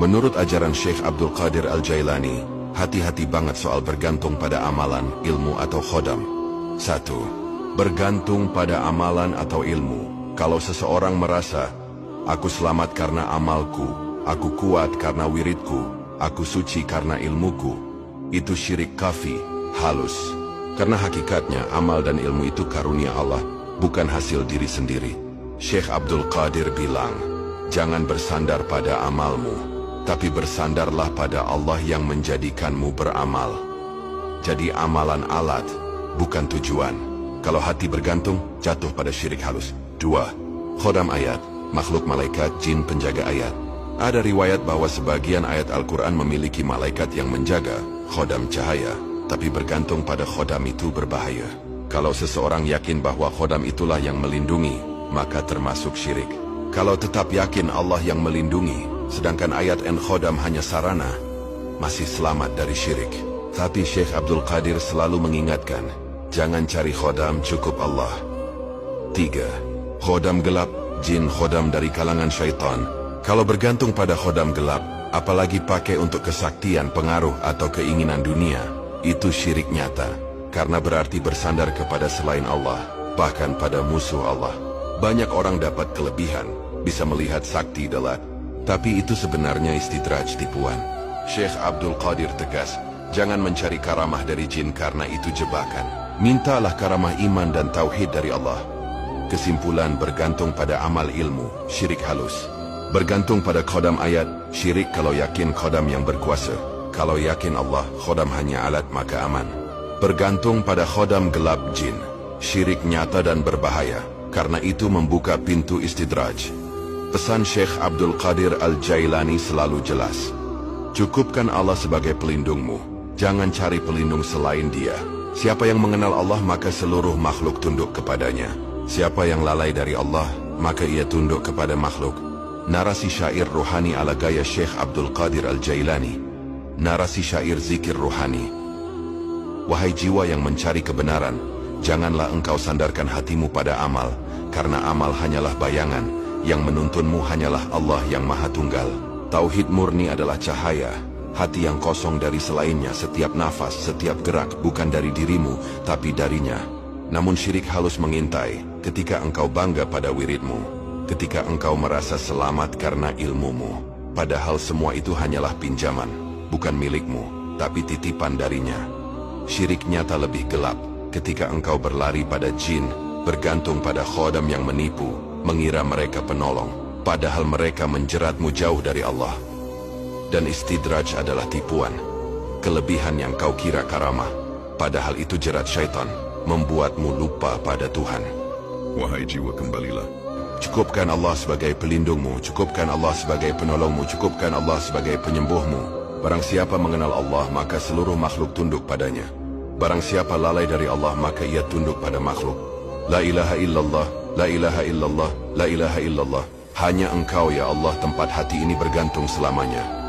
Menurut ajaran Syekh Abdul Qadir Al-Jailani, hati-hati banget soal bergantung pada amalan, ilmu atau khodam. 1. Bergantung pada amalan atau ilmu. Kalau seseorang merasa, aku selamat karena amalku, aku kuat karena wiridku, aku suci karena ilmuku, itu syirik kafi, halus. Karena hakikatnya amal dan ilmu itu karunia Allah, bukan hasil diri sendiri. Syekh Abdul Qadir bilang, jangan bersandar pada amalmu, tapi bersandarlah pada Allah yang menjadikanmu beramal. Jadi amalan alat, bukan tujuan. Kalau hati bergantung, jatuh pada syirik halus. 2. Khodam ayat, makhluk malaikat, jin penjaga ayat. Ada riwayat bahwa sebagian ayat Al-Quran memiliki malaikat yang menjaga, khodam cahaya, tapi bergantung pada khodam itu berbahaya. Kalau seseorang yakin bahwa khodam itulah yang melindungi, maka termasuk syirik. Kalau tetap yakin Allah yang melindungi, sedangkan ayat dan khodam hanya sarana, masih selamat dari syirik. Tapi Syekh Abdul Qadir selalu mengingatkan, jangan cari khodam, cukup Allah. 3. Khodam gelap, jin khodam dari kalangan syaitan. Kalau bergantung pada khodam gelap, apalagi pakai untuk kesaktian, pengaruh, atau keinginan dunia, itu syirik nyata. Karena berarti bersandar kepada selain Allah, bahkan pada musuh Allah. Banyak orang dapat kelebihan, bisa melihat sakti dalat, tapi itu sebenarnya istidraj, tipuan. Syekh Abdul Qadir tegas, jangan mencari karamah dari jin karena itu jebakan. Mintalah karamah iman dan tauhid dari Allah. Kesimpulan, bergantung pada amal ilmu, syirik halus. Bergantung pada khodam ayat, syirik kalau yakin khodam yang berkuasa. Kalau yakin Allah, khodam hanya alat, maka aman. Bergantung pada khodam gelap jin, syirik nyata dan berbahaya, karena itu membuka pintu istidraj. Pesan Syekh Abdul Qadir Al-Jailani selalu jelas. Cukupkan Allah sebagai pelindungmu, jangan cari pelindung selain Dia. Siapa yang mengenal Allah, maka seluruh makhluk tunduk kepadanya. Siapa yang lalai dari Allah, maka ia tunduk kepada makhluk. Narasi syair ruhani ala gaya Syekh Abdul Qadir Al-Jailani. Narasi syair zikir ruhani. Wahai jiwa yang mencari kebenaran, janganlah engkau sandarkan hatimu pada amal, karena amal hanyalah bayangan, yang menuntunmu hanyalah Allah yang Maha Tunggal. Tauhid murni adalah cahaya, hati yang kosong dari selainnya, setiap nafas, setiap gerak, bukan dari dirimu, tapi darinya. Namun syirik halus mengintai, ketika engkau bangga pada wiridmu, ketika engkau merasa selamat karena ilmumu, padahal semua itu hanyalah pinjaman, bukan milikmu, tapi titipan darinya. Syirik nyata lebih gelap, ketika engkau berlari pada jin, bergantung pada khodam yang menipu, mengira mereka penolong, padahal mereka menjeratmu jauh dari Allah. Dan istidraj adalah tipuan, kelebihan yang kau kira karamah, padahal itu jerat syaitan, membuatmu lupa pada Tuhan. Wahai jiwa, kembalilah. Cukupkan Allah sebagai pelindungmu, cukupkan Allah sebagai penolongmu, cukupkan Allah sebagai penyembuhmu. Barang siapa mengenal Allah, maka seluruh makhluk tunduk padanya. Barang siapa lalai dari Allah, maka ia tunduk pada makhluk. La ilaha illallah, la ilaha illallah, la ilaha illallah. Hanya Engkau ya Allah tempat hati ini bergantung selamanya.